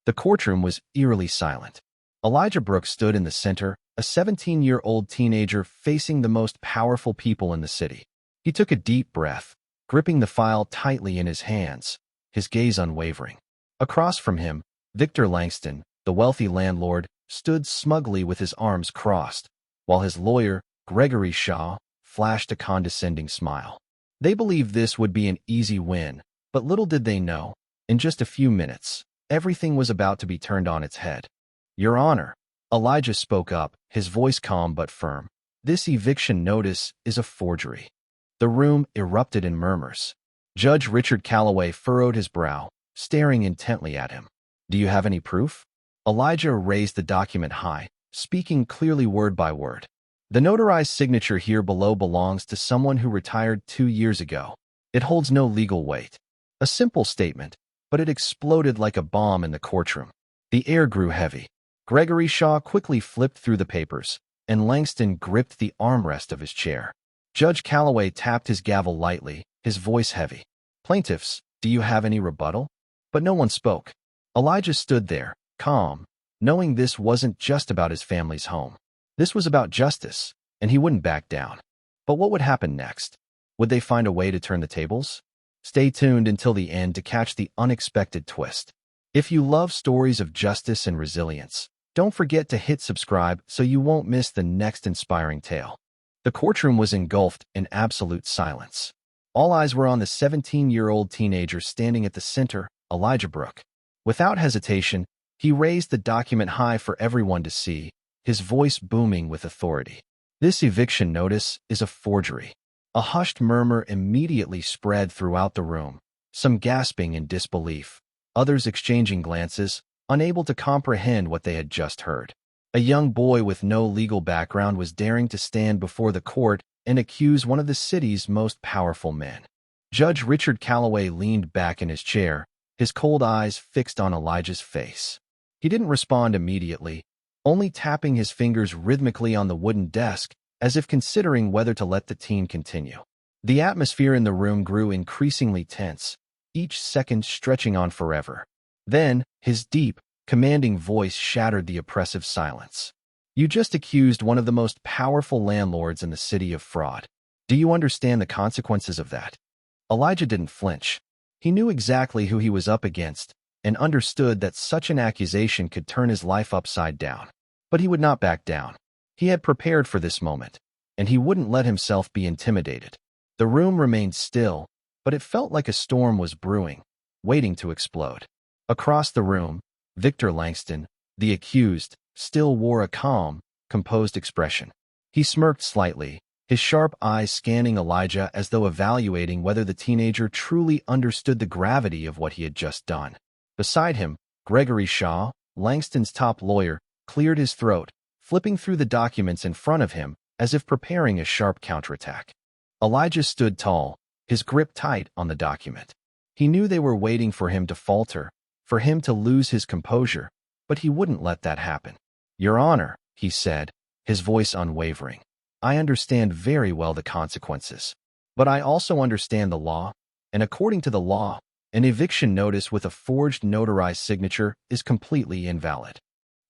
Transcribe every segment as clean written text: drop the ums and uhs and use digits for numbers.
The courtroom was eerily silent. Elijah Brooks stood in the center, a 17-year-old teenager facing the most powerful people in the city. He took a deep breath, gripping the file tightly in his hands, his gaze unwavering. Across from him, Victor Langston, the wealthy landlord, stood smugly with his arms crossed, while his lawyer, Gregory Shaw, flashed a condescending smile. They believed this would be an easy win, but little did they know, in just a few minutes, everything was about to be turned on its head. "Your Honor," Elijah spoke up, his voice calm but firm. "This eviction notice is a forgery." The room erupted in murmurs. Judge Richard Calloway furrowed his brow, staring intently at him. "Do you have any proof?" Elijah raised the document high, speaking clearly word by word. "The notarized signature here below belongs to someone who retired 2 years ago. It holds no legal weight." A simple statement, but it exploded like a bomb in the courtroom. The air grew heavy. Gregory Shaw quickly flipped through the papers, and Langston gripped the armrest of his chair. Judge Calloway tapped his gavel lightly, his voice heavy. "Plaintiffs, do you have any rebuttal?" But no one spoke. Elijah stood there, calm, knowing this wasn't just about his family's home. This was about justice, and he wouldn't back down. But what would happen next? Would they find a way to turn the tables? Stay tuned until the end to catch the unexpected twist. If you love stories of justice and resilience, don't forget to hit subscribe so you won't miss the next inspiring tale. The courtroom was engulfed in absolute silence. All eyes were on the 17-year-old teenager standing at the center, Elijah Brooks. Without hesitation, he raised the document high for everyone to see, his voice booming with authority. "This eviction notice is a forgery." A hushed murmur immediately spread throughout the room, some gasping in disbelief, others exchanging glances, unable to comprehend what they had just heard. A young boy with no legal background was daring to stand before the court and accuse one of the city's most powerful men. Judge Richard Calloway leaned back in his chair, his cold eyes fixed on Elijah's face. He didn't respond immediately, only tapping his fingers rhythmically on the wooden desk as if considering whether to let the teen continue. The atmosphere in the room grew increasingly tense, each second stretching on forever. Then, his deep, commanding voice shattered the oppressive silence. "You just accused one of the most powerful landlords in the city of fraud. Do you understand the consequences of that?" Elijah didn't flinch. He knew exactly who he was up against and understood that such an accusation could turn his life upside down. But he would not back down. He had prepared for this moment, and he wouldn't let himself be intimidated. The room remained still, but it felt like a storm was brewing, waiting to explode. Across the room, Victor Langston, the accused, still wore a calm, composed expression. He smirked slightly, his sharp eyes scanning Elijah as though evaluating whether the teenager truly understood the gravity of what he had just done. Beside him, Gregory Shaw, Langston's top lawyer, cleared his throat, flipping through the documents in front of him as if preparing a sharp counterattack. Elijah stood tall, his grip tight on the document. He knew they were waiting for him to falter, for him to lose his composure, but he wouldn't let that happen. "Your Honor," he said, his voice unwavering, "I understand very well the consequences. But I also understand the law, and according to the law, an eviction notice with a forged notarized signature is completely invalid."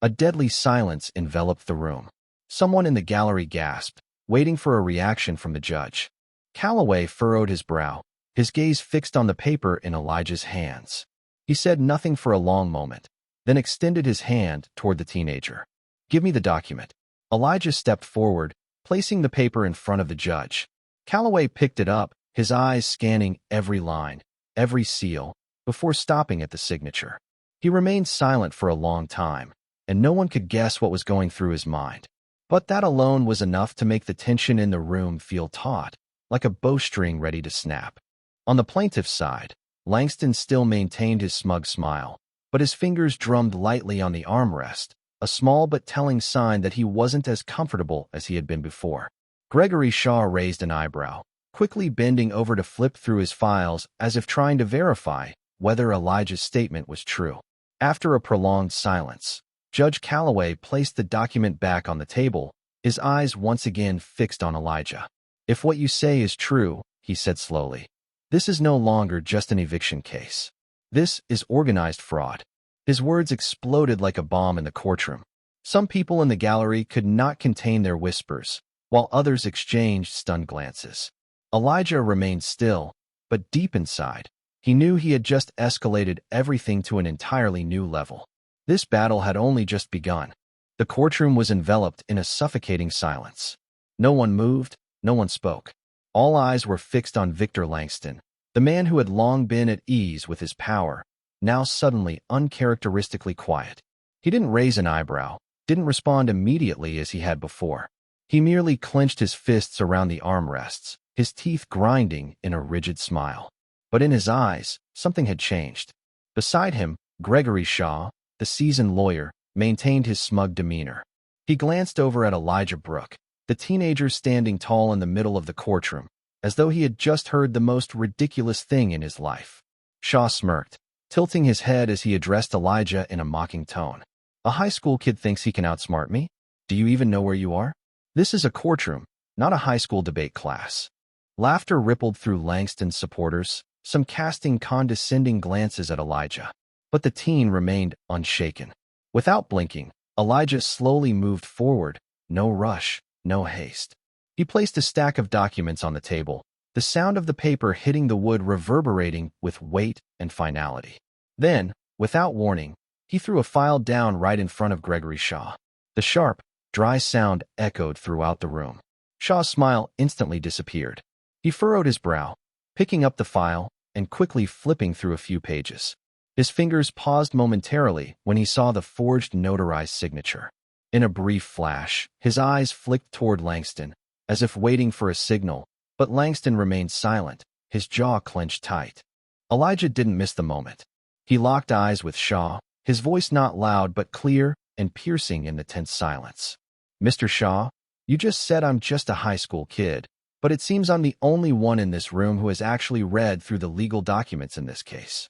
A deadly silence enveloped the room. Someone in the gallery gasped, waiting for a reaction from the judge. Calloway furrowed his brow, his gaze fixed on the paper in Elijah's hands. He said nothing for a long moment, then extended his hand toward the teenager. "Give me the document." Elijah stepped forward, placing the paper in front of the judge. Calloway picked it up, his eyes scanning every line, every seal, before stopping at the signature. He remained silent for a long time, and no one could guess what was going through his mind. But that alone was enough to make the tension in the room feel taut, like a bowstring ready to snap. On the plaintiff's side, Langston still maintained his smug smile, but his fingers drummed lightly on the armrest, a small but telling sign that he wasn't as comfortable as he had been before. Gregory Shaw raised an eyebrow, quickly bending over to flip through his files as if trying to verify whether Elijah's statement was true. After a prolonged silence, Judge Calloway placed the document back on the table, his eyes once again fixed on Elijah. "If what you say is true," he said slowly, "this is no longer just an eviction case. This is organized fraud. His words exploded like a bomb in the courtroom. Some people in the gallery could not contain their whispers, while others exchanged stunned glances. Elijah remained still, but deep inside, he knew he had just escalated everything to an entirely new level. This battle had only just begun. The courtroom was enveloped in a suffocating silence. No one moved, no one spoke. All eyes were fixed on Victor Langston, the man who had long been at ease with his power, now suddenly uncharacteristically quiet. He didn't raise an eyebrow, didn't respond immediately as he had before. He merely clenched his fists around the armrests, his teeth grinding in a rigid smile. But in his eyes, something had changed. Beside him, Gregory Shaw, the seasoned lawyer, maintained his smug demeanor. He glanced over at Elijah Brooke, the teenager standing tall in the middle of the courtroom, as though he had just heard the most ridiculous thing in his life. Shaw smirked, tilting his head as he addressed Elijah in a mocking tone. A high school kid thinks he can outsmart me? Do you even know where you are? This is a courtroom, not a high school debate class. Laughter rippled through Langston's supporters, some casting condescending glances at Elijah. But the teen remained unshaken. Without blinking, Elijah slowly moved forward, no rush, no haste. He placed a stack of documents on the table, the sound of the paper hitting the wood reverberating with weight and finality. Then, without warning, he threw a file down right in front of Gregory Shaw. The sharp, dry sound echoed throughout the room. Shaw's smile instantly disappeared. He furrowed his brow, picking up the file and quickly flipping through a few pages. His fingers paused momentarily when he saw the forged notarized signature. In a brief flash, his eyes flicked toward Langston, as if waiting for a signal, but Langston remained silent, his jaw clenched tight. Elijah didn't miss the moment. He locked eyes with Shaw, his voice not loud but clear and piercing in the tense silence. "Mr. Shaw, you just said I'm just a high school kid, but it seems I'm the only one in this room who has actually read through the legal documents in this case."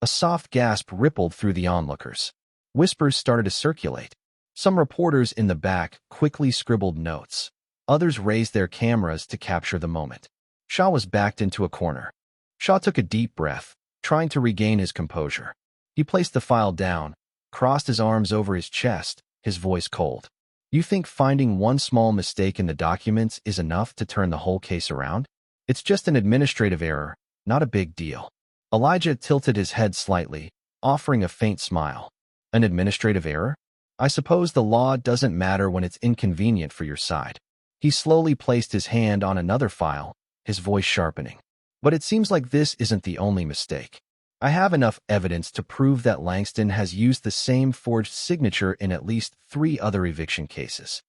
A soft gasp rippled through the onlookers. Whispers started to circulate. Some reporters in the back quickly scribbled notes. Others raised their cameras to capture the moment. Shaw was backed into a corner. Shaw took a deep breath, trying to regain his composure. He placed the file down, crossed his arms over his chest, his voice cold. "You think finding one small mistake in the documents is enough to turn the whole case around? It's just an administrative error, not a big deal." Elijah tilted his head slightly, offering a faint smile. "An administrative error? I suppose the law doesn't matter when it's inconvenient for your side." He slowly placed his hand on another file, his voice sharpening. "But it seems like this isn't the only mistake. I have enough evidence to prove that Langston has used the same forged signature in at least 3 other eviction cases."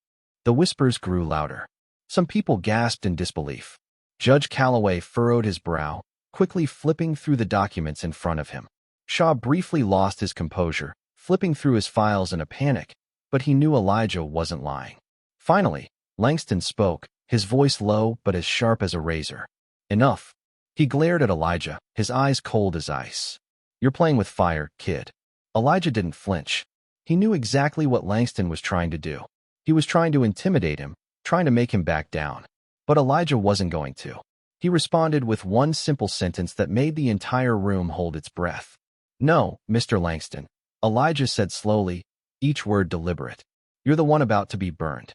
The whispers grew louder. Some people gasped in disbelief. Judge Calloway furrowed his brow, quickly flipping through the documents in front of him. Shaw briefly lost his composure, flipping through his files in a panic, but he knew Elijah wasn't lying. Finally, Langston spoke, his voice low but as sharp as a razor. "Enough." He glared at Elijah, his eyes cold as ice. "You're playing with fire, kid." Elijah didn't flinch. He knew exactly what Langston was trying to do. He was trying to intimidate him, trying to make him back down. But Elijah wasn't going to. He responded with one simple sentence that made the entire room hold its breath. "No, Mr. Langston," Elijah said slowly, each word deliberate. "You're the one about to be burned."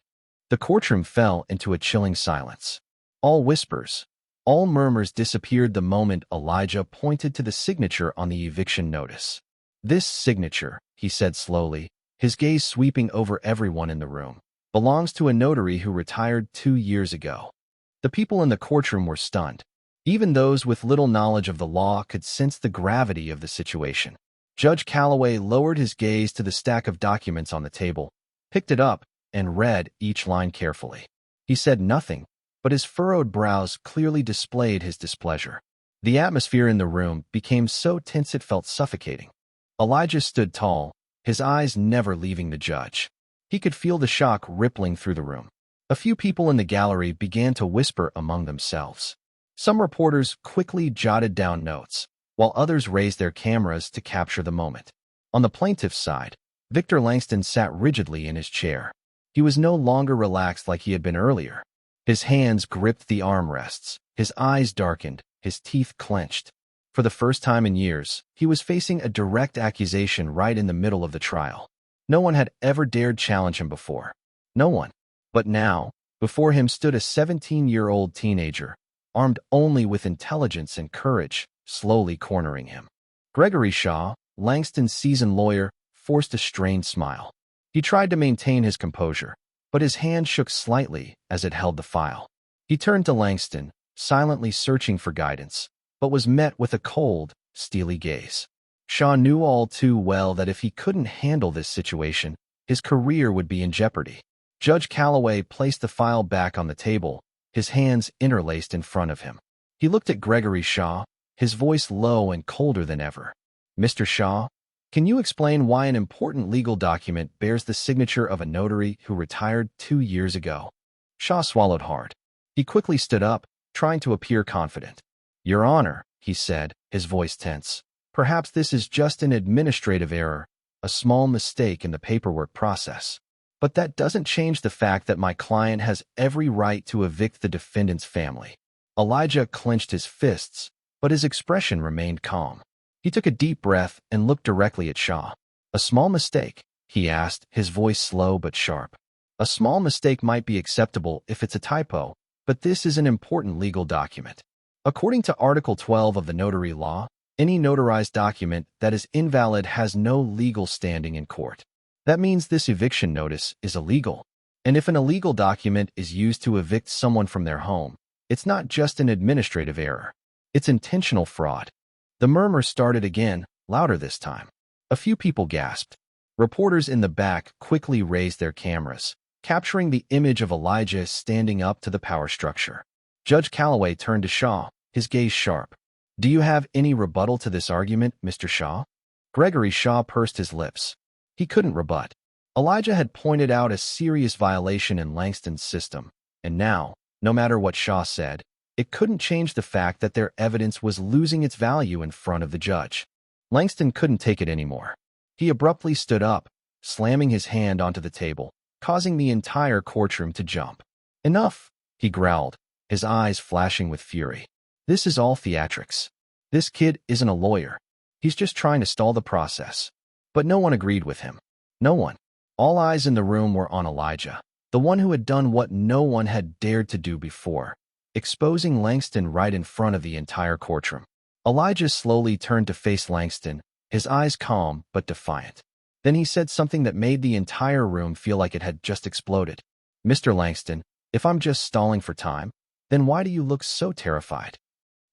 The courtroom fell into a chilling silence. All whispers, all murmurs disappeared the moment Elijah pointed to the signature on the eviction notice. "This signature," he said slowly, his gaze sweeping over everyone in the room, "belongs to a notary who retired 2 years ago." The people in the courtroom were stunned. Even those with little knowledge of the law could sense the gravity of the situation. Judge Calloway lowered his gaze to the stack of documents on the table, picked it up, and read each line carefully. He said nothing, but his furrowed brows clearly displayed his displeasure. The atmosphere in the room became so tense it felt suffocating. Elijah stood tall, his eyes never leaving the judge. He could feel the shock rippling through the room. A few people in the gallery began to whisper among themselves. Some reporters quickly jotted down notes, while others raised their cameras to capture the moment. On the plaintiff's side, Victor Langston sat rigidly in his chair. He was no longer relaxed like he had been earlier. His hands gripped the armrests, his eyes darkened, his teeth clenched. For For the first time in years, he was facing a direct accusation right in the middle of the trial. No one had ever dared challenge him before. No one. But now, before him stood a 17-year-old teenager, armed only with intelligence and courage, slowly cornering him. Gregory Shaw, Langston's seasoned lawyer, forced a strained smile. He tried to maintain his composure, but his hand shook slightly as it held the file. He turned to Langston, silently searching for guidance, but was met with a cold, steely gaze. Shaw knew all too well that if he couldn't handle this situation, his career would be in jeopardy. Judge Calloway placed the file back on the table, his hands interlaced in front of him. He looked at Gregory Shaw, his voice low and colder than ever. "Mr. Shaw, can you explain why an important legal document bears the signature of a notary who retired 2 years ago?" Shaw swallowed hard. He quickly stood up, trying to appear confident. "Your Honor," he said, his voice tense, "perhaps this is just an administrative error, a small mistake in the paperwork process. But that doesn't change the fact that my client has every right to evict the defendant's family." Elijah clenched his fists, but his expression remained calm. He took a deep breath and looked directly at Shaw. "A small mistake?" he asked, his voice slow but sharp. "A small mistake might be acceptable if it's a typo, but this is an important legal document. According to Article 12 of the Notary Law, any notarized document that is invalid has no legal standing in court. That means this eviction notice is illegal. And if an illegal document is used to evict someone from their home, it's not just an administrative error. It's intentional fraud." The murmur started again, louder this time. A few people gasped. Reporters in the back quickly raised their cameras, capturing the image of Elijah standing up to the power structure. Judge Calloway turned to Shaw, his gaze sharp. "Do you have any rebuttal to this argument, Mr. Shaw?" Gregory Shaw pursed his lips. He couldn't rebut. Elijah had pointed out a serious violation in Langston's system, and now, no matter what Shaw said, it couldn't change the fact that their evidence was losing its value in front of the judge. Langston couldn't take it anymore. He abruptly stood up, slamming his hand onto the table, causing the entire courtroom to jump. "Enough," he growled, his eyes flashing with fury. "This is all theatrics. This kid isn't a lawyer. He's just trying to stall the process." But no one agreed with him. No one. All eyes in the room were on Elijah, the one who had done what no one had dared to do before, exposing Langston right in front of the entire courtroom. Elijah slowly turned to face Langston, his eyes calm but defiant. Then he said something that made the entire room feel like it had just exploded. "Mr. Langston, if I'm just stalling for time, then why do you look so terrified?"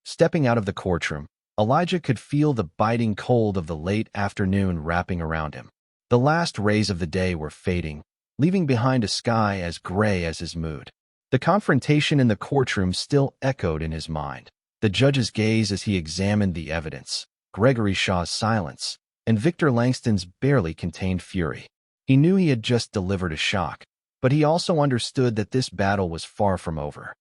Stepping out of the courtroom, Elijah could feel the biting cold of the late afternoon wrapping around him. The last rays of the day were fading, leaving behind a sky as gray as his mood. The confrontation in the courtroom still echoed in his mind. The judge's gaze as he examined the evidence, Gregory Shaw's silence, and Victor Langston's barely contained fury. He knew he had just delivered a shock, but he also understood that this battle was far from over.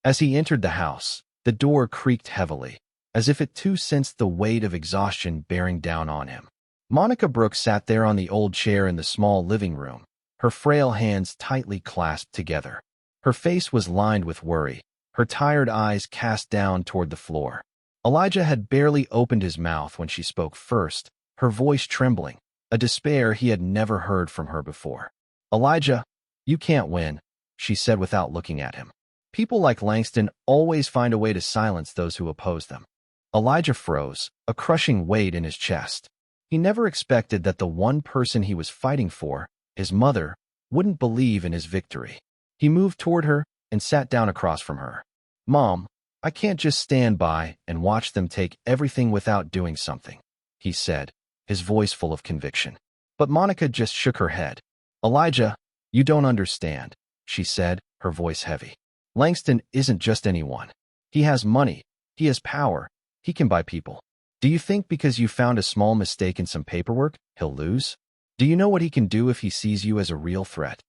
As he entered the house, the door creaked heavily, as if it too sensed the weight of exhaustion bearing down on him. Monica Brooks sat there on the old chair in the small living room, her frail hands tightly clasped together. Her face was lined with worry, her tired eyes cast down toward the floor. Elijah had barely opened his mouth when she spoke first, her voice trembling, a despair he had never heard from her before. "Elijah, you can't win," she said without looking at him. "People like Langston always find a way to silence those who oppose them." Elijah froze, a crushing weight in his chest. He never expected that the one person he was fighting for, his mother, wouldn't believe in his victory. He moved toward her and sat down across from her. "Mom, I can't just stand by and watch them take everything without doing something," he said, his voice full of conviction. But Monica just shook her head. "Elijah, you don't understand," she said, her voice heavy. "Langston isn't just anyone. He has money. He has power. He can buy people. Do you think because you found a small mistake in some paperwork, he'll lose? Do you know what he can do if he sees you as a real threat?"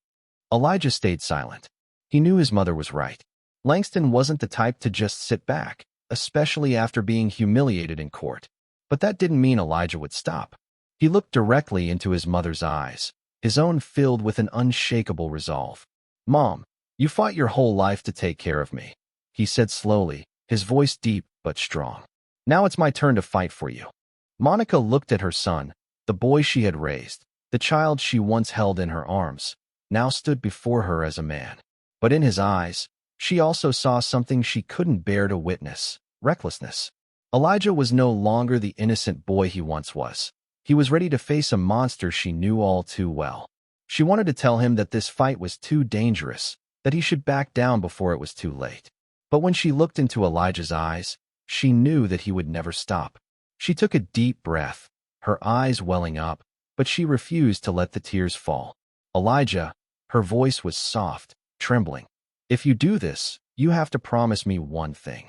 Elijah stayed silent. He knew his mother was right. Langston wasn't the type to just sit back, especially after being humiliated in court. But that didn't mean Elijah would stop. He looked directly into his mother's eyes, his own filled with an unshakable resolve. "Mom, you fought your whole life to take care of me," he said slowly, his voice deep but strong. Now it's my turn to fight for you." Monica looked at her son, the boy she had raised, the child she once held in her arms, now stood before her as a man. But in his eyes, she also saw something she couldn't bear to witness: recklessness. Elijah was no longer the innocent boy he once was. He was ready to face a monster she knew all too well. She wanted to tell him that this fight was too dangerous, that he should back down before it was too late. But when she looked into Elijah's eyes, she knew that he would never stop. She took a deep breath, her eyes welling up, but she refused to let the tears fall. "Elijah," her voice was soft, trembling. "If you do this, you have to promise me one thing."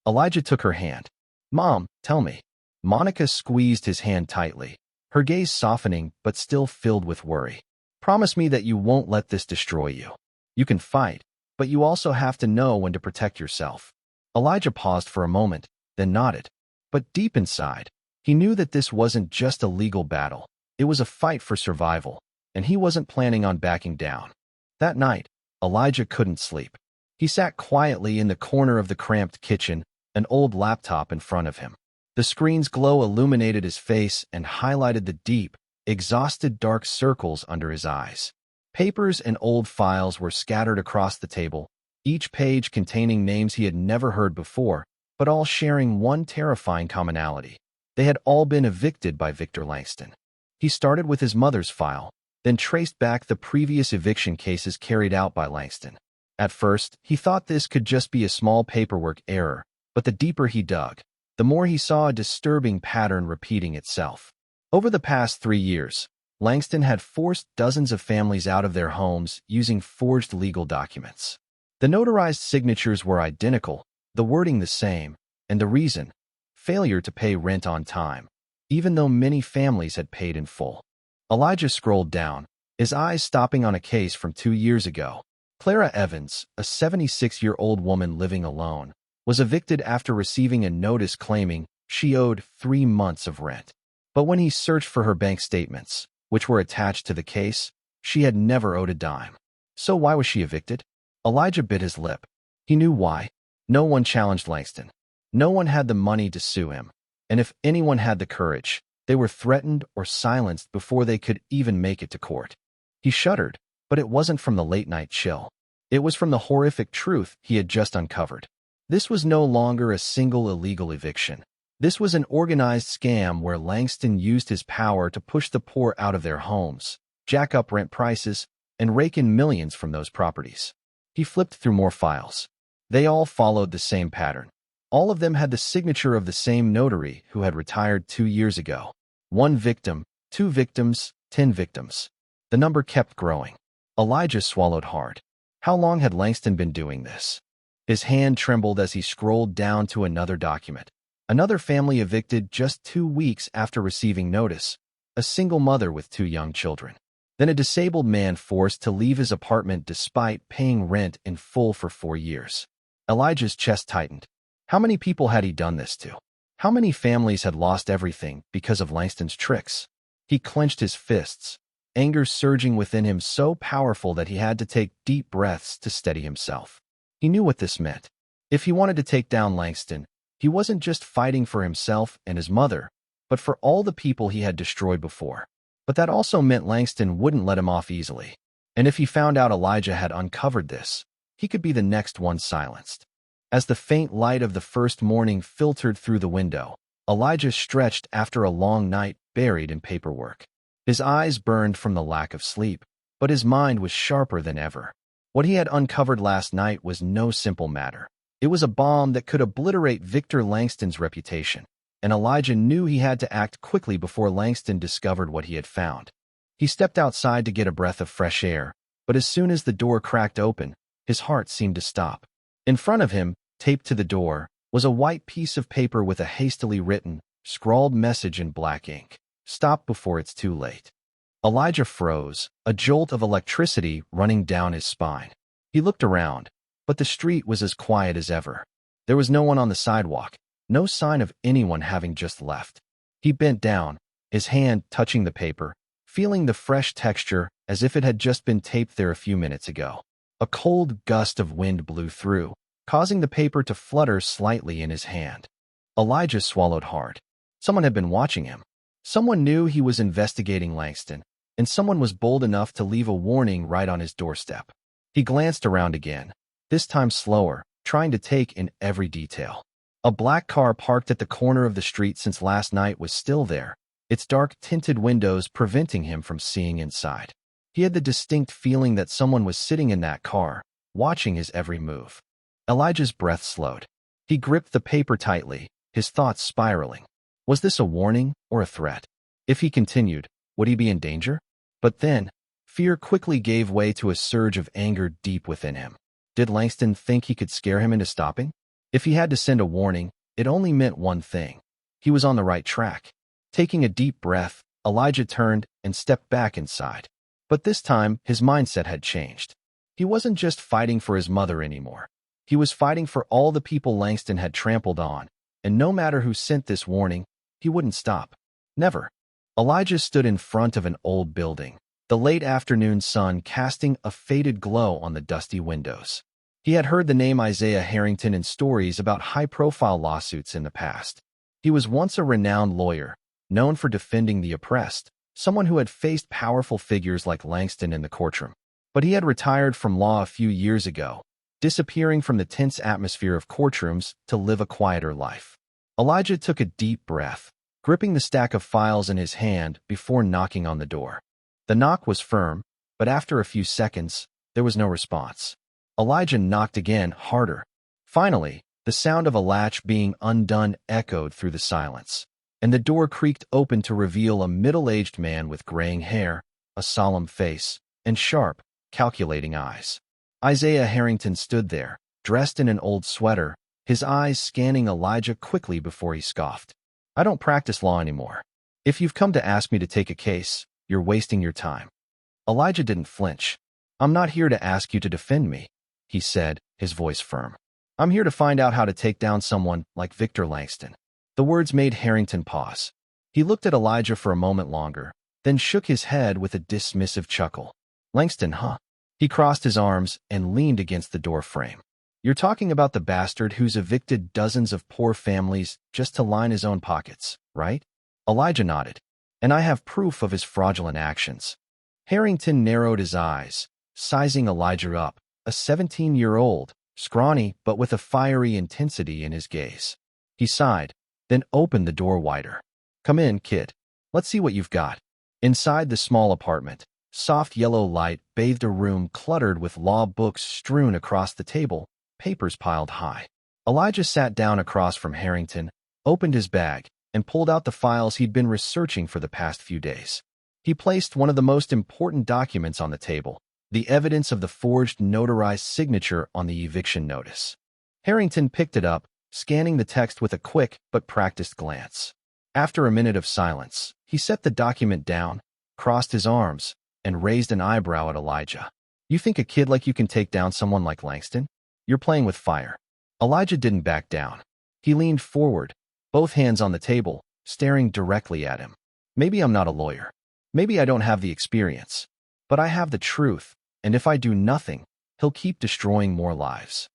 Elijah took her hand. "Mom, tell me." Monica squeezed his hand tightly, her gaze softening but still filled with worry. "Promise me that you won't let this destroy you. You can fight, but you also have to know when to protect yourself." Elijah paused for a moment, then nodded. But deep inside, he knew that this wasn't just a legal battle. It was a fight for survival, and he wasn't planning on backing down. That night, Elijah couldn't sleep. He sat quietly in the corner of the cramped kitchen, an old laptop in front of him. The screen's glow illuminated his face and highlighted the deep, exhausted dark circles under his eyes. Papers and old files were scattered across the table, each page containing names he had never heard before, but all sharing one terrifying commonality. They had all been evicted by Victor Langston. He started with his mother's file, then traced back the previous eviction cases carried out by Langston. At first, he thought this could just be a small paperwork error, but the deeper he dug, the more he saw a disturbing pattern repeating itself. Over the past 3 years, Langston had forced dozens of families out of their homes using forged legal documents. The notarized signatures were identical, the wording the same, and the reason: failure to pay rent on time, even though many families had paid in full. Elijah scrolled down, his eyes stopping on a case from 2 years ago. Clara Evans, a 76-year-old woman living alone, was evicted after receiving a notice claiming she owed 3 months of rent. But when he searched for her bank statements, which were attached to the case, she had never owed a dime. So why was she evicted? Elijah bit his lip. He knew why. No one challenged Langston. No one had the money to sue him. And if anyone had the courage, they were threatened or silenced before they could even make it to court. He shuddered, but it wasn't from the late-night chill. It was from the horrific truth he had just uncovered. This was no longer a single illegal eviction. This was an organized scam where Langston used his power to push the poor out of their homes, jack up rent prices, and rake in millions from those properties. He flipped through more files. They all followed the same pattern. All of them had the signature of the same notary who had retired 2 years ago. 1 victim, 2 victims, 10 victims. The number kept growing. Elijah swallowed hard. How long had Langston been doing this? His hand trembled as he scrolled down to another document. Another family evicted just 2 weeks after receiving notice. A single mother with 2 young children. Then a disabled man forced to leave his apartment despite paying rent in full for 4 years. Elijah's chest tightened. How many people had he done this to? How many families had lost everything because of Langston's tricks? He clenched his fists, anger surging within him so powerful that he had to take deep breaths to steady himself. He knew what this meant. If he wanted to take down Langston, he wasn't just fighting for himself and his mother, but for all the people he had destroyed before. But that also meant Langston wouldn't let him off easily. And if he found out Elijah had uncovered this, he could be the next one silenced. As the faint light of the first morning filtered through the window, Elijah stretched after a long night buried in paperwork. His eyes burned from the lack of sleep, but his mind was sharper than ever. What he had uncovered last night was no simple matter. It was a bomb that could obliterate Victor Langston's reputation, and Elijah knew he had to act quickly before Langston discovered what he had found. He stepped outside to get a breath of fresh air, but as soon as the door cracked open, his heart seemed to stop. In front of him, taped to the door, was a white piece of paper with a hastily written, scrawled message in black ink. "Stop before it's too late." Elijah froze, a jolt of electricity running down his spine. He looked around, but the street was as quiet as ever. There was no one on the sidewalk, no sign of anyone having just left. He bent down, his hand touching the paper, feeling the fresh texture as if it had just been taped there a few minutes ago. A cold gust of wind blew through, causing the paper to flutter slightly in his hand. Elijah swallowed hard. Someone had been watching him. Someone knew he was investigating Langston, and someone was bold enough to leave a warning right on his doorstep. He glanced around again, this time slower, trying to take in every detail. A black car parked at the corner of the street since last night was still there, its dark tinted windows preventing him from seeing inside. He had the distinct feeling that someone was sitting in that car, watching his every move. Elijah's breath slowed. He gripped the paper tightly, his thoughts spiraling. Was this a warning or a threat? If he continued, would he be in danger? But then, fear quickly gave way to a surge of anger deep within him. Did Langston think he could scare him into stopping? If he had to send a warning, it only meant one thing. He was on the right track. Taking a deep breath, Elijah turned and stepped back inside. But this time, his mindset had changed. He wasn't just fighting for his mother anymore. He was fighting for all the people Langston had trampled on, and no matter who sent this warning, he wouldn't stop. Never. Elijah stood in front of an old building, the late afternoon sun casting a faded glow on the dusty windows. He had heard the name Isaiah Harrington in stories about high-profile lawsuits in the past. He was once a renowned lawyer, known for defending the oppressed, someone who had faced powerful figures like Langston in the courtroom. But he had retired from law a few years ago, disappearing from the tense atmosphere of courtrooms to live a quieter life. Elijah took a deep breath, gripping the stack of files in his hand before knocking on the door. The knock was firm, but after a few seconds, there was no response. Elijah knocked again, harder. Finally, the sound of a latch being undone echoed through the silence, and the door creaked open to reveal a middle-aged man with graying hair, a solemn face, and sharp, calculating eyes. Isaiah Harrington stood there, dressed in an old sweater, his eyes scanning Elijah quickly before he scoffed. "I don't practice law anymore. If you've come to ask me to take a case, you're wasting your time." Elijah didn't flinch. "I'm not here to ask you to defend me," he said, his voice firm. "I'm here to find out how to take down someone like Victor Langston." The words made Harrington pause. He looked at Elijah for a moment longer, then shook his head with a dismissive chuckle. "Langston, huh?" He crossed his arms and leaned against the door frame. "You're talking about the bastard who's evicted dozens of poor families just to line his own pockets, right?" Elijah nodded. "And I have proof of his fraudulent actions." Harrington narrowed his eyes, sizing Elijah up, a 17-year-old, scrawny but with a fiery intensity in his gaze. He sighed, then opened the door wider. "Come in, kid. Let's see what you've got." Inside the small apartment, soft yellow light bathed a room cluttered with law books strewn across the table, papers piled high. Elijah sat down across from Harrington, opened his bag, and pulled out the files he'd been researching for the past few days. He placed one of the most important documents on the table, the evidence of the forged notarized signature on the eviction notice. Harrington picked it up, scanning the text with a quick but practiced glance. After a minute of silence, he set the document down, crossed his arms, and raised an eyebrow at Elijah. "You think a kid like you can take down someone like Langston? You're playing with fire." Elijah didn't back down. He leaned forward, both hands on the table, staring directly at him. "Maybe I'm not a lawyer. Maybe I don't have the experience. But I have the truth, and if I do nothing, he'll keep destroying more lives."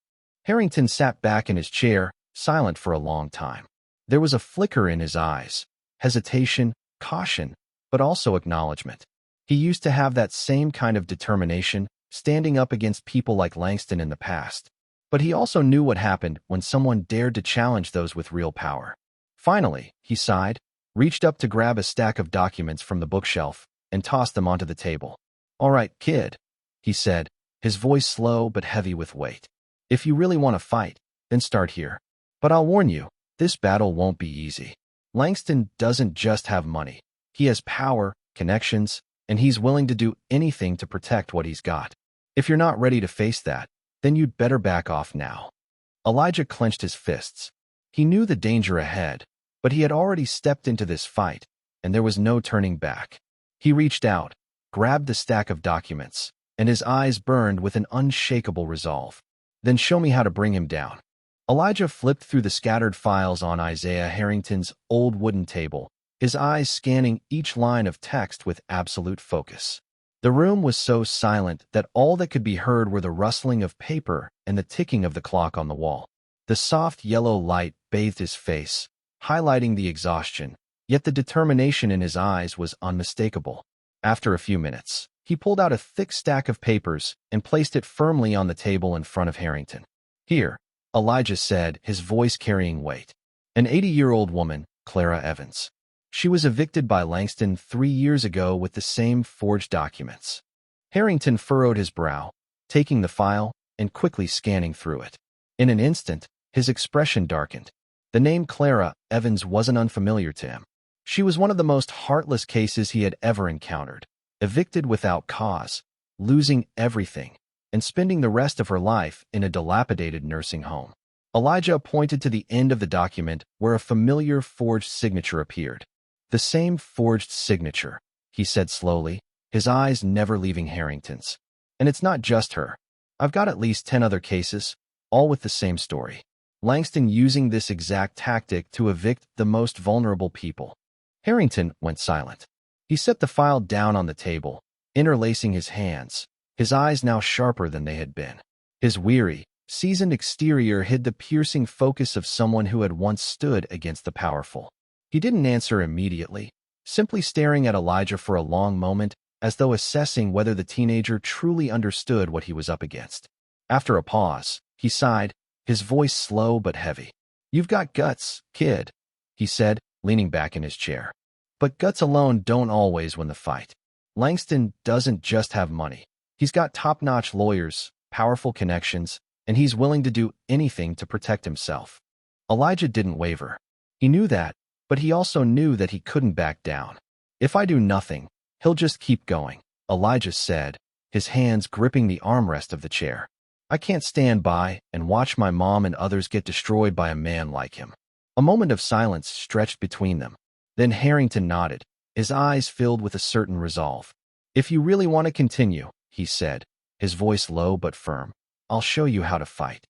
Harrington sat back in his chair, silent for a long time. There was a flicker in his eyes, hesitation, caution, but also acknowledgement. He used to have that same kind of determination, standing up against people like Langston in the past. But he also knew what happened when someone dared to challenge those with real power. Finally, he sighed, reached up to grab a stack of documents from the bookshelf, and tossed them onto the table. "All right, kid," he said, his voice slow but heavy with weight. "If you really want to fight, then start here. But I'll warn you, this battle won't be easy. Langston doesn't just have money. He has power, connections, and he's willing to do anything to protect what he's got. If you're not ready to face that, then you'd better back off now." Elijah clenched his fists. He knew the danger ahead, but he had already stepped into this fight, and there was no turning back. He reached out, grabbed the stack of documents, and his eyes burned with an unshakable resolve. "Then show me how to bring him down." Elijah flipped through the scattered files on Isaiah Harrington's old wooden table, his eyes scanning each line of text with absolute focus. The room was so silent that all that could be heard were the rustling of paper and the ticking of the clock on the wall. The soft yellow light bathed his face, highlighting the exhaustion, yet the determination in his eyes was unmistakable. After a few minutes, he pulled out a thick stack of papers and placed it firmly on the table in front of Harrington. "Here," Elijah said, his voice carrying weight. "An 80-year-old woman, Clara Evans. She was evicted by Langston 3 years ago with the same forged documents." Harrington furrowed his brow, taking the file and quickly scanning through it. In an instant, his expression darkened. The name Clara Evans wasn't unfamiliar to him. She was one of the most heartless cases he had ever encountered. Evicted without cause, losing everything, and spending the rest of her life in a dilapidated nursing home. Elijah pointed to the end of the document where a familiar forged signature appeared. "The same forged signature," he said slowly, his eyes never leaving Harrington's. "And it's not just her. I've got at least 10 other cases, all with the same story. Langston using this exact tactic to evict the most vulnerable people." Harrington went silent. He set the file down on the table, interlacing his hands, his eyes now sharper than they had been. His weary, seasoned exterior hid the piercing focus of someone who had once stood against the powerful. He didn't answer immediately, simply staring at Elijah for a long moment, as though assessing whether the teenager truly understood what he was up against. After a pause, he sighed, his voice slow but heavy. "You've got guts, kid," he said, leaning back in his chair. "But guts alone don't always win the fight. Langston doesn't just have money. He's got top-notch lawyers, powerful connections, and he's willing to do anything to protect himself." Elijah didn't waver. He knew that, but he also knew that he couldn't back down. "If I do nothing, he'll just keep going," Elijah said, his hands gripping the armrest of the chair. "I can't stand by and watch my mom and others get destroyed by a man like him." A moment of silence stretched between them. Then Harrington nodded, his eyes filled with a certain resolve. "If you really want to continue," he said, his voice low but firm, "I'll show you how to fight."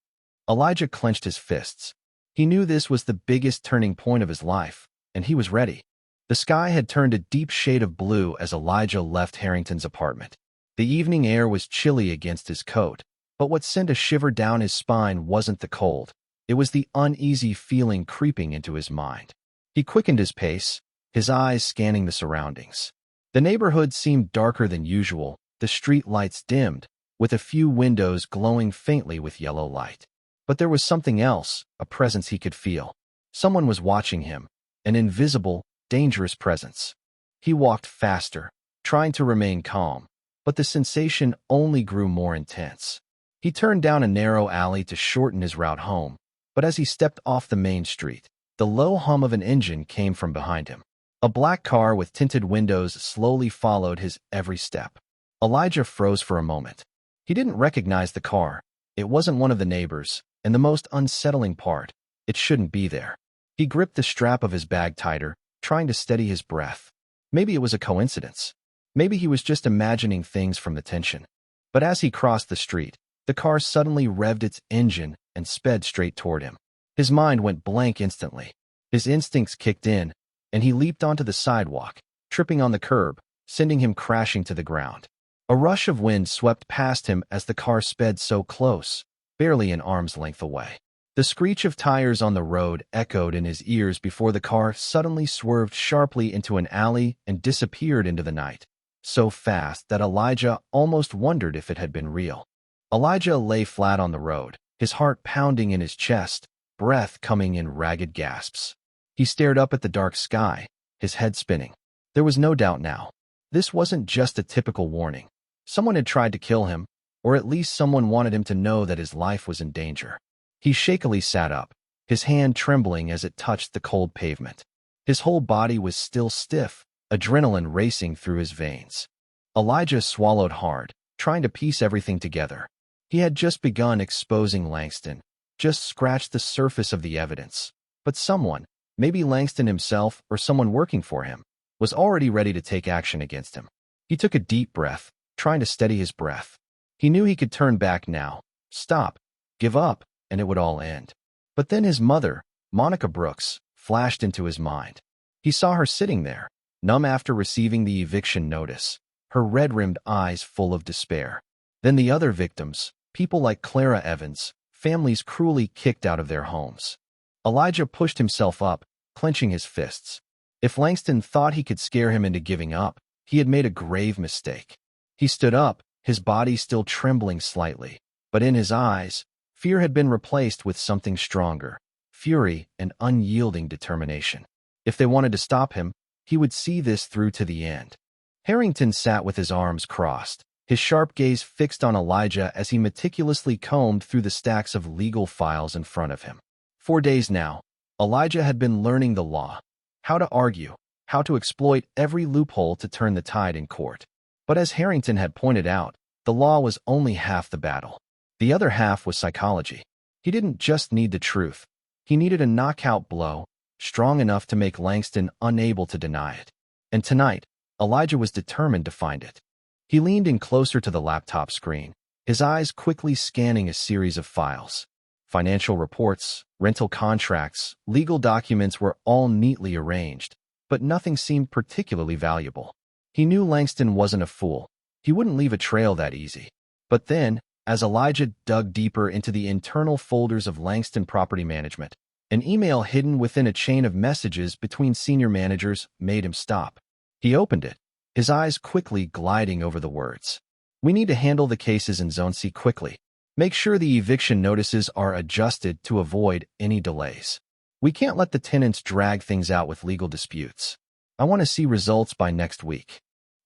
Elijah clenched his fists. He knew this was the biggest turning point of his life, and he was ready. The sky had turned a deep shade of blue as Elijah left Harrington's apartment. The evening air was chilly against his coat, but what sent a shiver down his spine wasn't the cold. It was the uneasy feeling creeping into his mind. He quickened his pace, his eyes scanning the surroundings. The neighborhood seemed darker than usual, the street lights dimmed, with a few windows glowing faintly with yellow light. But there was something else, a presence he could feel. Someone was watching him, an invisible, dangerous presence. He walked faster, trying to remain calm, but the sensation only grew more intense. He turned down a narrow alley to shorten his route home, but as he stepped off the main street, the low hum of an engine came from behind him. A black car with tinted windows slowly followed his every step. Elijah froze for a moment. He didn't recognize the car. It wasn't one of the neighbors, and the most unsettling part, it shouldn't be there. He gripped the strap of his bag tighter, trying to steady his breath. Maybe it was a coincidence. Maybe he was just imagining things from the tension. But as he crossed the street, the car suddenly revved its engine and sped straight toward him. His mind went blank instantly. His instincts kicked in, and he leaped onto the sidewalk, tripping on the curb, sending him crashing to the ground. A rush of wind swept past him as the car sped so close, barely an arm's length away. The screech of tires on the road echoed in his ears before the car suddenly swerved sharply into an alley and disappeared into the night, so fast that Elijah almost wondered if it had been real. Elijah lay flat on the road, his heart pounding in his chest, breath coming in ragged gasps. He stared up at the dark sky, his head spinning. There was no doubt now. This wasn't just a typical warning. Someone had tried to kill him, or at least someone wanted him to know that his life was in danger. He shakily sat up, his hand trembling as it touched the cold pavement. His whole body was still stiff, adrenaline racing through his veins. Elijah swallowed hard, trying to piece everything together. He had just begun exposing Langston, just scratched the surface of the evidence. But someone, maybe Langston himself or someone working for him, was already ready to take action against him. He took a deep breath, trying to steady his breath. He knew he could turn back now, stop, give up, and it would all end. But then his mother, Monica Brooks, flashed into his mind. He saw her sitting there, numb after receiving the eviction notice, her red-rimmed eyes full of despair. Then the other victims, people like Clara Evans, families cruelly kicked out of their homes. Elijah pushed himself up, clenching his fists. If Langston thought he could scare him into giving up, he had made a grave mistake. He stood up, his body still trembling slightly, but in his eyes, fear had been replaced with something stronger, fury and unyielding determination. If they wanted to stop him, he would see this through to the end. Harrington sat with his arms crossed, his sharp gaze fixed on Elijah as he meticulously combed through the stacks of legal files in front of him. 4 days now, Elijah had been learning the law, how to argue, how to exploit every loophole to turn the tide in court. But as Harrington had pointed out, the law was only half the battle. The other half was psychology. He didn't just need the truth. He needed a knockout blow, strong enough to make Langston unable to deny it. And tonight, Elijah was determined to find it. He leaned in closer to the laptop screen, his eyes quickly scanning a series of files. Financial reports, rental contracts, legal documents were all neatly arranged, but nothing seemed particularly valuable. He knew Langston wasn't a fool. He wouldn't leave a trail that easy. But then, as Elijah dug deeper into the internal folders of Langston Property Management, an email hidden within a chain of messages between senior managers made him stop. He opened it, his eyes quickly gliding over the words. "We need to handle the cases in Zone C quickly. Make sure the eviction notices are adjusted to avoid any delays. We can't let the tenants drag things out with legal disputes. I want to see results by next week."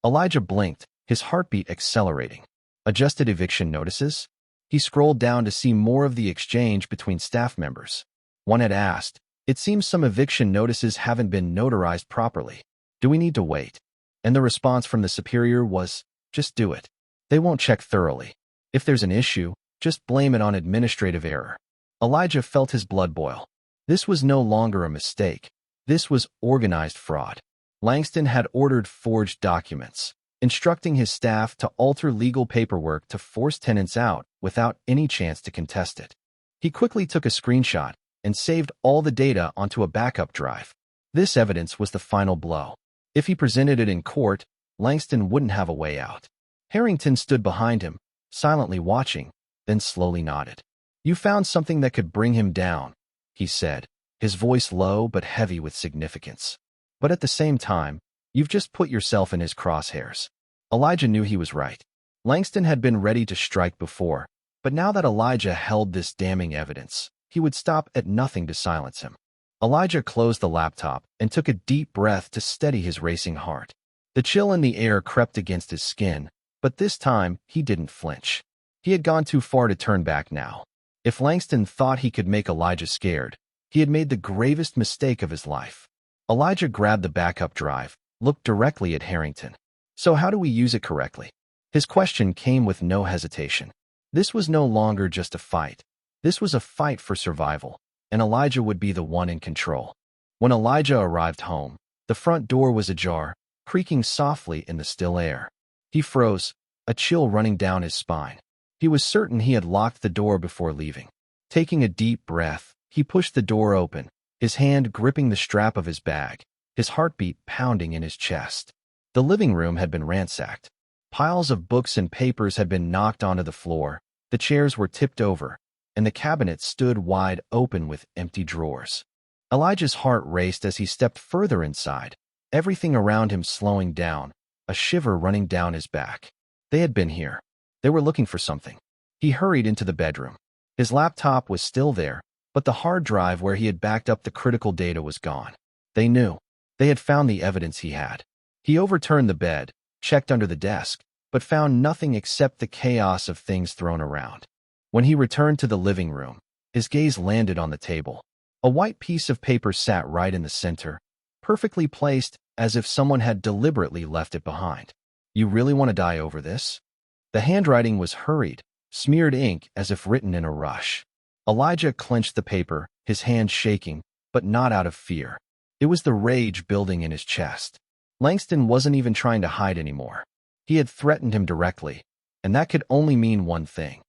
Elijah blinked, his heartbeat accelerating. Adjusted eviction notices? He scrolled down to see more of the exchange between staff members. One had asked, "It seems some eviction notices haven't been notarized properly. Do we need to wait?" And the response from the superior was, "Just do it. They won't check thoroughly. If there's an issue, just blame it on administrative error." Elijah felt his blood boil. This was no longer a mistake. This was organized fraud. Langston had ordered forged documents, instructing his staff to alter legal paperwork to force tenants out without any chance to contest it. He quickly took a screenshot and saved all the data onto a backup drive. This evidence was the final blow. If he presented it in court, Langston wouldn't have a way out. Harrington stood behind him, silently watching, then slowly nodded. "You found something that could bring him down," he said, his voice low but heavy with significance. "But at the same time, you've just put yourself in his crosshairs." Elijah knew he was right. Langston had been ready to strike before, but now that Elijah held this damning evidence, he would stop at nothing to silence him. Elijah closed the laptop and took a deep breath to steady his racing heart. The chill in the air crept against his skin, but this time he didn't flinch. He had gone too far to turn back now. If Langston thought he could make Elijah scared, he had made the gravest mistake of his life. Elijah grabbed the backup drive, looked directly at Harrington. "So how do we use it correctly?" His question came with no hesitation. This was no longer just a fight. This was a fight for survival, and Elijah would be the one in control. When Elijah arrived home, the front door was ajar, creaking softly in the still air. He froze, a chill running down his spine. He was certain he had locked the door before leaving. Taking a deep breath, he pushed the door open, his hand gripping the strap of his bag, his heartbeat pounding in his chest. The living room had been ransacked. Piles of books and papers had been knocked onto the floor, the chairs were tipped over, and the cabinets stood wide open with empty drawers. Elijah's heart raced as he stepped further inside, everything around him slowing down, a shiver running down his back. They had been here. They were looking for something. He hurried into the bedroom. His laptop was still there, but the hard drive where he had backed up the critical data was gone. They knew. They had found the evidence he had. He overturned the bed, checked under the desk, but found nothing except the chaos of things thrown around. When he returned to the living room, his gaze landed on the table. A white piece of paper sat right in the center, perfectly placed as if someone had deliberately left it behind. "You really want to die over this?" The handwriting was hurried, smeared ink as if written in a rush. Elijah clenched the paper, his hand shaking, but not out of fear. It was the rage building in his chest. Langston wasn't even trying to hide anymore. He had threatened him directly, and that could only mean one thing.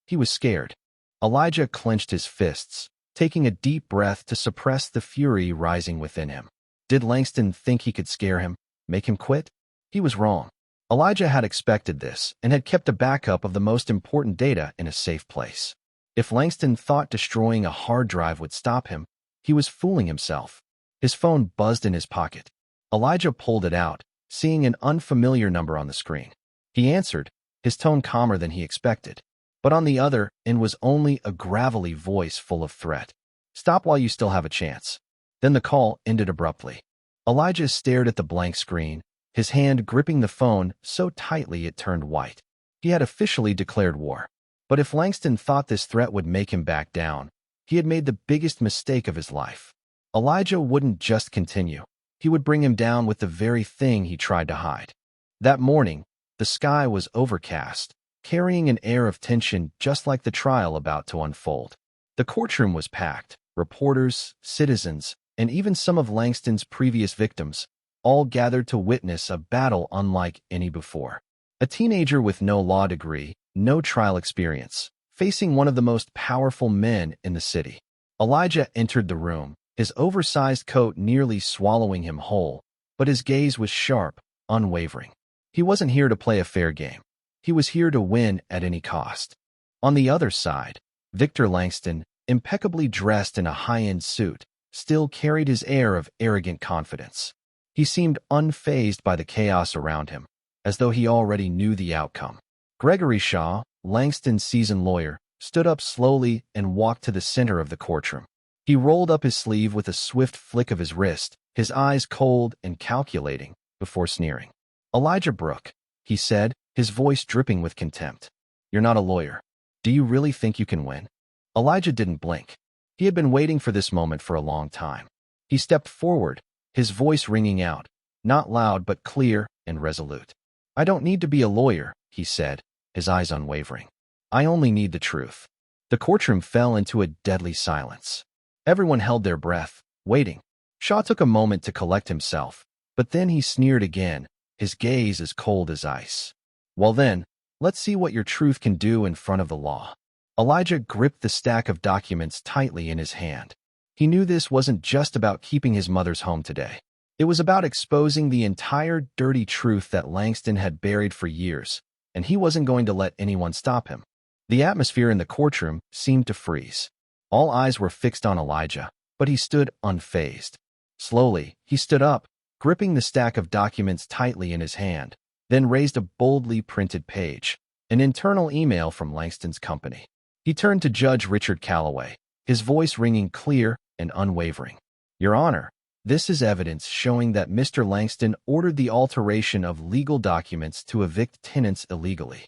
He was scared. Elijah clenched his fists, taking a deep breath to suppress the fury rising within him. Did Langston think he could scare him, make him quit? He was wrong. Elijah had expected this and had kept a backup of the most important data in a safe place. If Langston thought destroying a hard drive would stop him, he was fooling himself. His phone buzzed in his pocket. Elijah pulled it out, seeing an unfamiliar number on the screen. He answered, his tone calmer than he expected. But on the other end was only a gravelly voice full of threat. "Stop while you still have a chance." Then the call ended abruptly. Elijah stared at the blank screen, his hand gripping the phone so tightly it turned white. He had officially declared war. But if Langston thought this threat would make him back down, he had made the biggest mistake of his life. Elijah wouldn't just continue. He would bring him down with the very thing he tried to hide. That morning, the sky was overcast, carrying an air of tension just like the trial about to unfold. The courtroom was packed. Reporters, citizens, and even some of Langston's previous victims, all gathered to witness a battle unlike any before. A teenager with no law degree, no trial experience, facing one of the most powerful men in the city. Elijah entered the room, his oversized coat nearly swallowing him whole, but his gaze was sharp, unwavering. He wasn't here to play a fair game. He was here to win at any cost. On the other side, Victor Langston, impeccably dressed in a high-end suit, still carried his air of arrogant confidence. He seemed unfazed by the chaos around him, as though he already knew the outcome. Gregory Shaw, Langston's seasoned lawyer, stood up slowly and walked to the center of the courtroom. He rolled up his sleeve with a swift flick of his wrist, his eyes cold and calculating, before sneering. "Elijah Brooke," he said, his voice dripping with contempt. "You're not a lawyer. Do you really think you can win?" Elijah didn't blink. He had been waiting for this moment for a long time. He stepped forward, his voice ringing out, not loud but clear and resolute. "I don't need to be a lawyer," he said, his eyes unwavering. "I only need the truth." The courtroom fell into a deadly silence. Everyone held their breath, waiting. Shaw took a moment to collect himself, but then he sneered again, his gaze as cold as ice. "Well then, let's see what your truth can do in front of the law." Elijah gripped the stack of documents tightly in his hand. He knew this wasn't just about keeping his mother's home today. It was about exposing the entire dirty truth that Langston had buried for years, and he wasn't going to let anyone stop him. The atmosphere in the courtroom seemed to freeze. All eyes were fixed on Elijah, but he stood unfazed. Slowly, he stood up, gripping the stack of documents tightly in his hand, then raised a boldly printed page, an internal email from Langston's company. He turned to Judge Richard Calloway, his voice ringing clear and unwavering. "Your Honor, this is evidence showing that Mr. Langston ordered the alteration of legal documents to evict tenants illegally."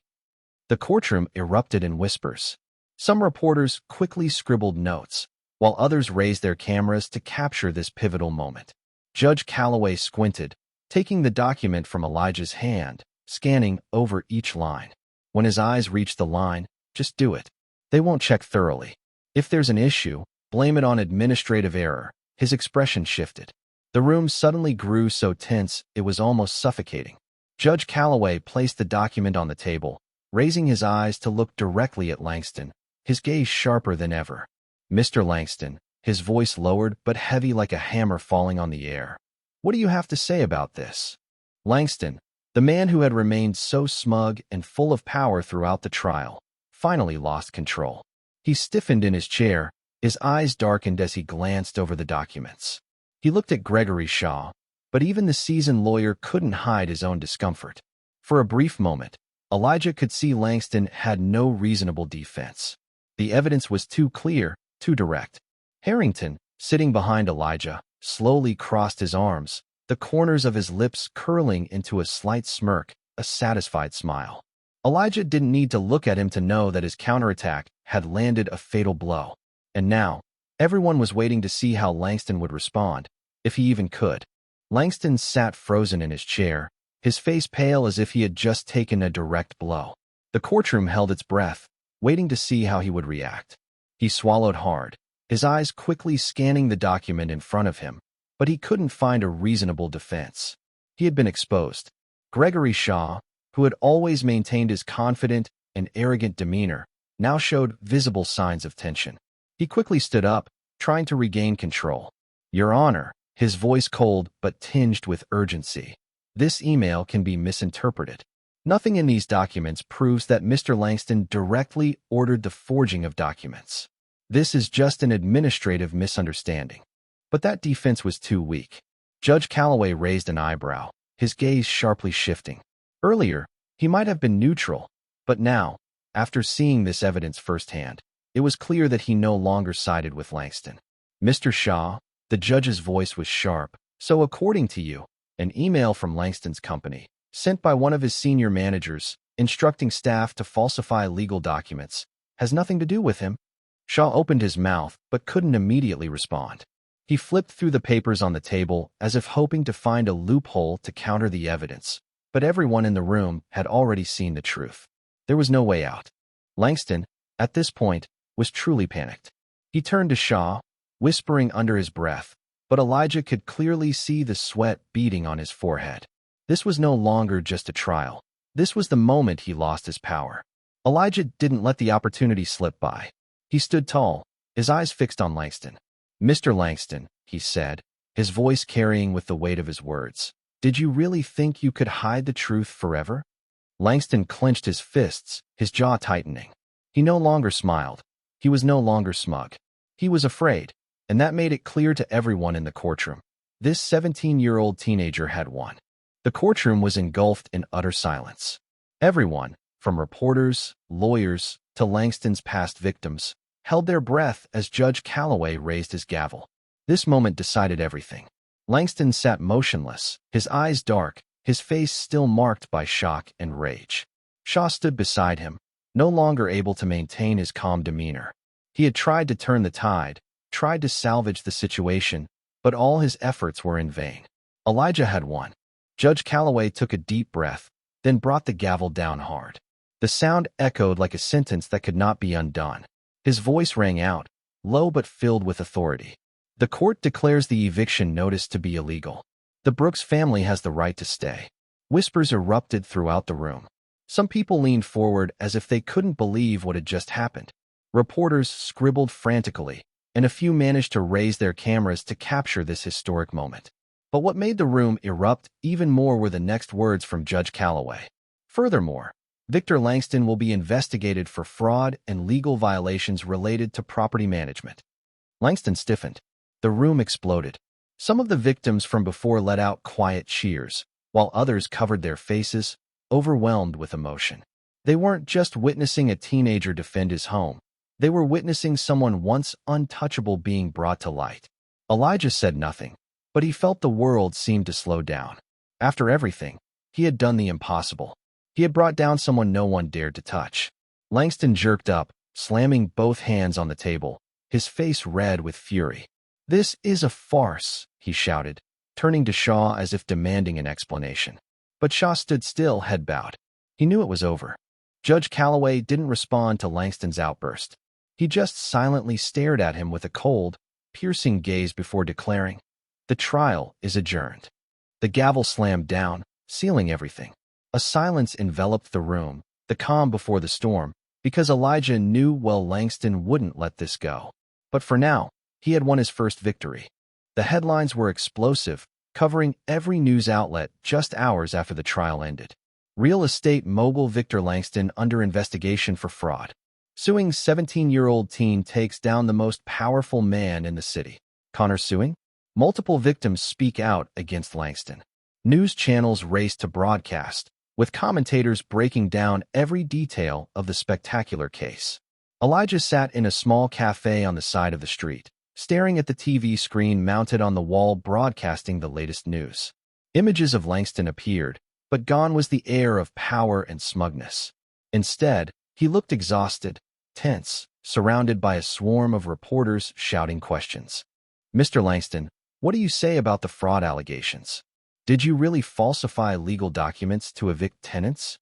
The courtroom erupted in whispers. Some reporters quickly scribbled notes, while others raised their cameras to capture this pivotal moment. Judge Calloway squinted, taking the document from Elijah's hand, scanning over each line. When his eyes reached the line, "Just do it. They won't check thoroughly. If there's an issue, blame it on administrative error." His expression shifted. The room suddenly grew so tense it was almost suffocating. Judge Calloway placed the document on the table, raising his eyes to look directly at Langston, his gaze sharper than ever. "Mr. Langston," his voice lowered but heavy like a hammer falling on the air. "What do you have to say about this?" Langston, the man who had remained so smug and full of power throughout the trial, finally lost control. He stiffened in his chair, his eyes darkened as he glanced over the documents. He looked at Gregory Shaw, but even the seasoned lawyer couldn't hide his own discomfort. For a brief moment, Elijah could see Langston had no reasonable defense. The evidence was too clear, too direct. Harrington, sitting behind Elijah, slowly crossed his arms, the corners of his lips curling into a slight smirk, a satisfied smile. Elijah didn't need to look at him to know that his counterattack had landed a fatal blow. And now, everyone was waiting to see how Langston would respond, if he even could. Langston sat frozen in his chair, his face pale as if he had just taken a direct blow. The courtroom held its breath, waiting to see how he would react. He swallowed hard, his eyes quickly scanning the document in front of him, but he couldn't find a reasonable defense. He had been exposed. Gregory Shaw, who had always maintained his confident and arrogant demeanor, now showed visible signs of tension. He quickly stood up, trying to regain control. "Your Honor," his voice cold but tinged with urgency, "this email can be misinterpreted." Nothing in these documents proves that Mr. Langston directly ordered the forging of documents. This is just an administrative misunderstanding. But that defense was too weak. Judge Calloway raised an eyebrow, his gaze sharply shifting. Earlier, he might have been neutral, but now, after seeing this evidence firsthand, it was clear that he no longer sided with Langston. Mr. Shaw, the judge's voice was sharp. So according to you, an email from Langston's company, sent by one of his senior managers, instructing staff to falsify legal documents, has nothing to do with him? Shaw opened his mouth, but couldn't immediately respond. He flipped through the papers on the table as if hoping to find a loophole to counter the evidence, but everyone in the room had already seen the truth. There was no way out. Langston, at this point, was truly panicked. He turned to Shaw, whispering under his breath, but Elijah could clearly see the sweat beading on his forehead. This was no longer just a trial. This was the moment he lost his power. Elijah didn't let the opportunity slip by. He stood tall, his eyes fixed on Langston. "Mr. Langston," he said, his voice carrying with the weight of his words, "did you really think you could hide the truth forever?" Langston clenched his fists, his jaw tightening. He no longer smiled. He was no longer smug. He was afraid, and that made it clear to everyone in the courtroom. This 17-year-old teenager had won. The courtroom was engulfed in utter silence. Everyone, from reporters, lawyers, to Langston's past victims, held their breath as Judge Calloway raised his gavel. This moment decided everything. Langston sat motionless, his eyes dark, his face still marked by shock and rage. Shaw stood beside him, no longer able to maintain his calm demeanor. He had tried to turn the tide, tried to salvage the situation, but all his efforts were in vain. Elijah had won. Judge Calloway took a deep breath, then brought the gavel down hard. The sound echoed like a sentence that could not be undone. His voice rang out, low but filled with authority. "The court declares the eviction notice to be illegal. The Brooks family has the right to stay." Whispers erupted throughout the room. Some people leaned forward as if they couldn't believe what had just happened. Reporters scribbled frantically, and a few managed to raise their cameras to capture this historic moment. But what made the room erupt even more were the next words from Judge Calloway. "Furthermore, Victor Langston will be investigated for fraud and legal violations related to property management." Langston stiffened. The room exploded. Some of the victims from before let out quiet cheers, while others covered their faces, overwhelmed with emotion. They weren't just witnessing a teenager defend his home. They were witnessing someone once untouchable being brought to light. Elijah said nothing, but he felt the world seemed to slow down. After everything, he had done the impossible. He had brought down someone no one dared to touch. Langston jerked up, slamming both hands on the table, his face red with fury. "This is a farce," he shouted, turning to Shaw as if demanding an explanation. But Shaw stood still, head bowed. He knew it was over. Judge Calloway didn't respond to Langston's outburst. He just silently stared at him with a cold, piercing gaze before declaring, "The trial is adjourned." The gavel slammed down, sealing everything. A silence enveloped the room, the calm before the storm, because Elijah knew well Langston wouldn't let this go. But for now, he had won his first victory. The headlines were explosive, covering every news outlet just hours after the trial ended. Real estate mogul Victor Langston under investigation for fraud. Suing 17-year-old teen takes down the most powerful man in the city. Connor suing? Multiple victims speak out against Langston. News channels race to broadcast, with commentators breaking down every detail of the spectacular case. Elijah sat in a small cafe on the side of the street, staring at the TV screen mounted on the wall broadcasting the latest news. Images of Langston appeared, but gone was the air of power and smugness. Instead, he looked exhausted, tense, surrounded by a swarm of reporters shouting questions. "Mr. Langston, what do you say about the fraud allegations? Did you really falsify legal documents to evict tenants?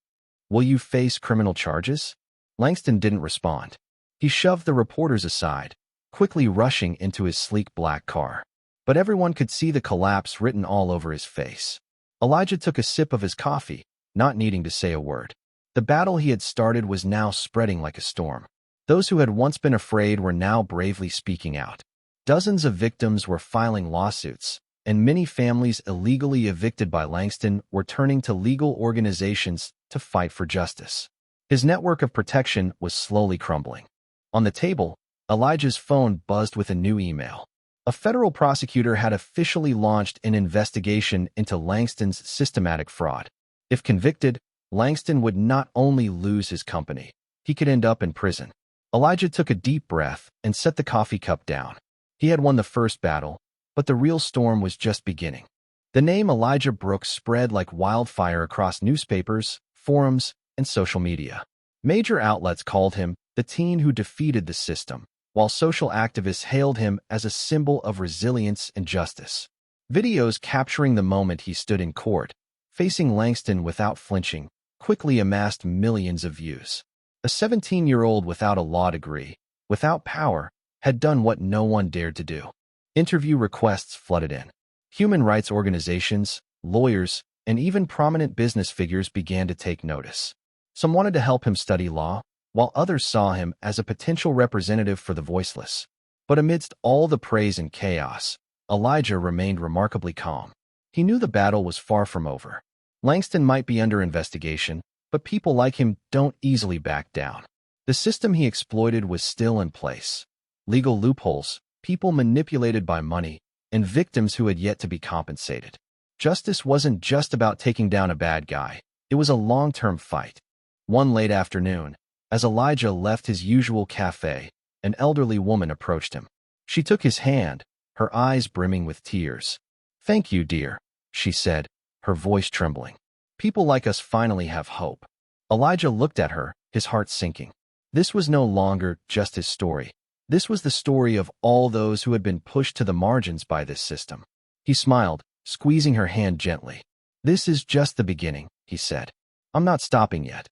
Will you face criminal charges?" Langston didn't respond. He shoved the reporters aside, quickly rushing into his sleek black car. But everyone could see the collapse written all over his face. Elijah took a sip of his coffee, not needing to say a word. The battle he had started was now spreading like a storm. Those who had once been afraid were now bravely speaking out. Dozens of victims were filing lawsuits, and many families illegally evicted by Langston were turning to legal organizations to fight for justice. His network of protection was slowly crumbling. On the table, Elijah's phone buzzed with a new email. A federal prosecutor had officially launched an investigation into Langston's systematic fraud. If convicted, Langston would not only lose his company, he could end up in prison. Elijah took a deep breath and set the coffee cup down. He had won the first battle, but the real storm was just beginning. The name Elijah Brooks spread like wildfire across newspapers, forums, and social media. Major outlets called him the teen who defeated the system, while social activists hailed him as a symbol of resilience and justice. Videos capturing the moment he stood in court, facing Langston without flinching, quickly amassed millions of views. A 17-year-old without a law degree, without power, had done what no one dared to do. Interview requests flooded in. Human rights organizations, lawyers, and even prominent business figures began to take notice. Some wanted to help him study law, while others saw him as a potential representative for the voiceless. But amidst all the praise and chaos, Elijah remained remarkably calm. He knew the battle was far from over. Langston might be under investigation, but people like him don't easily back down. The system he exploited was still in place. Legal loopholes, people manipulated by money, and victims who had yet to be compensated. Justice wasn't just about taking down a bad guy. It was a long-term fight. One late afternoon, as Elijah left his usual cafe, an elderly woman approached him. She took his hand, her eyes brimming with tears. "Thank you, dear," she said, her voice trembling. "People like us finally have hope." Elijah looked at her, his heart sinking. This was no longer just his story. This was the story of all those who had been pushed to the margins by this system. He smiled, squeezing her hand gently. "This is just the beginning," he said. "I'm not stopping yet."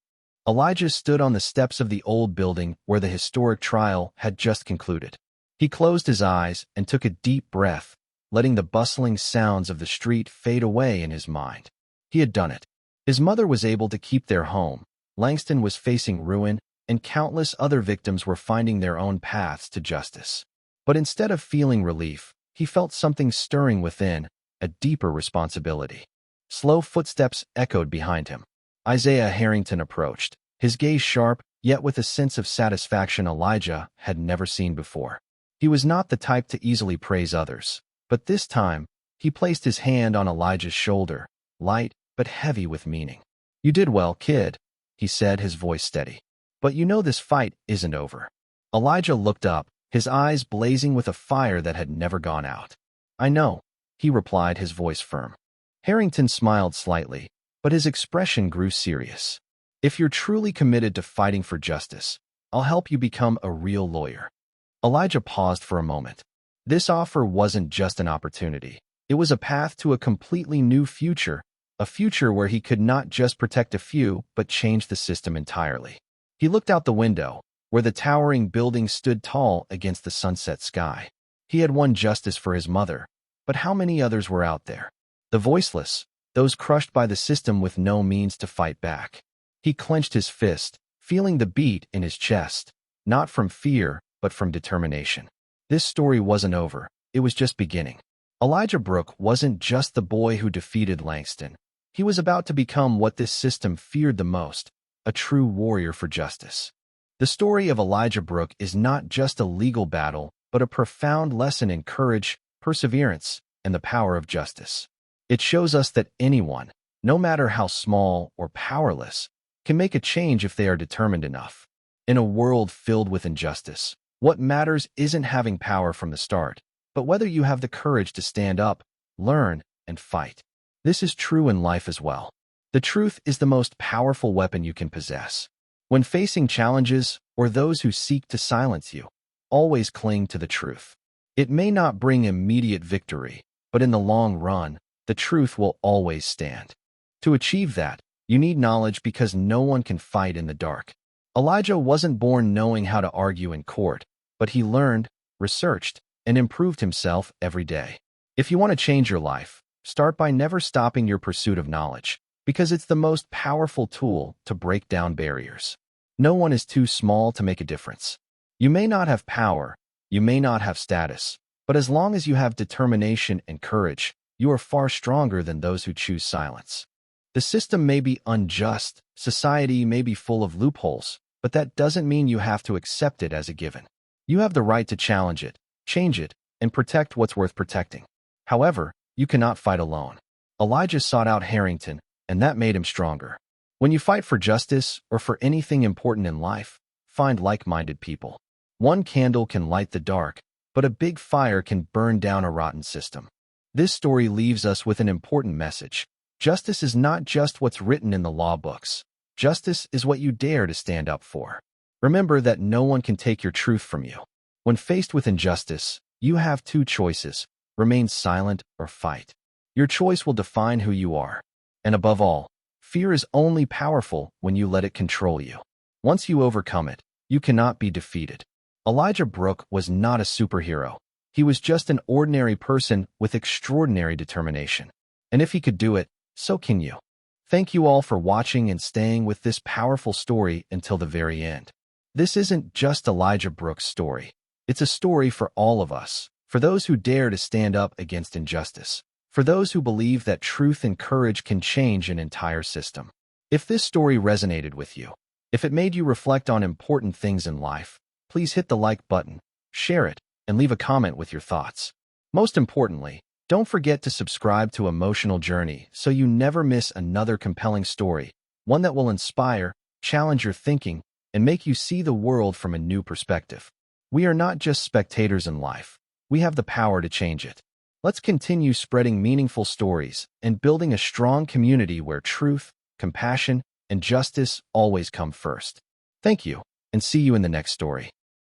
Elijah stood on the steps of the old building where the historic trial had just concluded. He closed his eyes and took a deep breath, letting the bustling sounds of the street fade away in his mind. He had done it. His mother was able to keep their home, Langston was facing ruin, and countless other victims were finding their own paths to justice. But instead of feeling relief, he felt something stirring within, a deeper responsibility. Slow footsteps echoed behind him. Isaiah Harrington approached, his gaze sharp, yet with a sense of satisfaction Elijah had never seen before. He was not the type to easily praise others, but this time, he placed his hand on Elijah's shoulder, light but heavy with meaning. "You did well, kid," he said, his voice steady. "But you know this fight isn't over." Elijah looked up, his eyes blazing with a fire that had never gone out. "I know," he replied, his voice firm. Harrington smiled slightly, but his expression grew serious. "If you're truly committed to fighting for justice, I'll help you become a real lawyer." Elijah paused for a moment. This offer wasn't just an opportunity. It was a path to a completely new future, a future where he could not just protect a few, but change the system entirely. He looked out the window, where the towering building stood tall against the sunset sky. He had won justice for his mother, but how many others were out there? The voiceless, those crushed by the system with no means to fight back. He clenched his fist, feeling the beat in his chest, not from fear, but from determination. This story wasn't over, it was just beginning. Elijah Brooks wasn't just the boy who defeated Langston. He was about to become what this system feared the most, a true warrior for justice. The story of Elijah Brooks is not just a legal battle, but a profound lesson in courage, perseverance, and the power of justice. It shows us that anyone, no matter how small or powerless, can make a change if they are determined enough. In a world filled with injustice, what matters isn't having power from the start, but whether you have the courage to stand up, learn, and fight. This is true in life as well. The truth is the most powerful weapon you can possess. When facing challenges or those who seek to silence you, always cling to the truth. It may not bring immediate victory, but in the long run, the truth will always stand. To achieve that, you need knowledge because no one can fight in the dark. Elijah wasn't born knowing how to argue in court, but he learned, researched, and improved himself every day. If you want to change your life, start by never stopping your pursuit of knowledge, because it's the most powerful tool to break down barriers. No one is too small to make a difference. You may not have power, you may not have status, but as long as you have determination and courage, you are far stronger than those who choose silence. The system may be unjust, society may be full of loopholes, but that doesn't mean you have to accept it as a given. You have the right to challenge it, change it, and protect what's worth protecting. However, you cannot fight alone. Elijah sought out Harrington, and that made him stronger. When you fight for justice or for anything important in life, find like-minded people. One candle can light the dark, but a big fire can burn down a rotten system. This story leaves us with an important message. Justice is not just what's written in the law books. Justice is what you dare to stand up for. Remember that no one can take your truth from you. When faced with injustice, you have two choices: remain silent or fight. Your choice will define who you are. And above all, fear is only powerful when you let it control you. Once you overcome it, you cannot be defeated. Elijah Brooke was not a superhero. He was just an ordinary person with extraordinary determination. And if he could do it, so can you. Thank you all for watching and staying with this powerful story until the very end. This isn't just Elijah Brooke's story. It's a story for all of us, for those who dare to stand up against injustice, for those who believe that truth and courage can change an entire system. If this story resonated with you, if it made you reflect on important things in life, please hit the like button, share it, and leave a comment with your thoughts. Most importantly, don't forget to subscribe to Emotional Journey so you never miss another compelling story, one that will inspire, challenge your thinking, and make you see the world from a new perspective. We are not just spectators in life. We have the power to change it. Let's continue spreading meaningful stories and building a strong community where truth, compassion, and justice always come first. Thank you, and see you in the next story.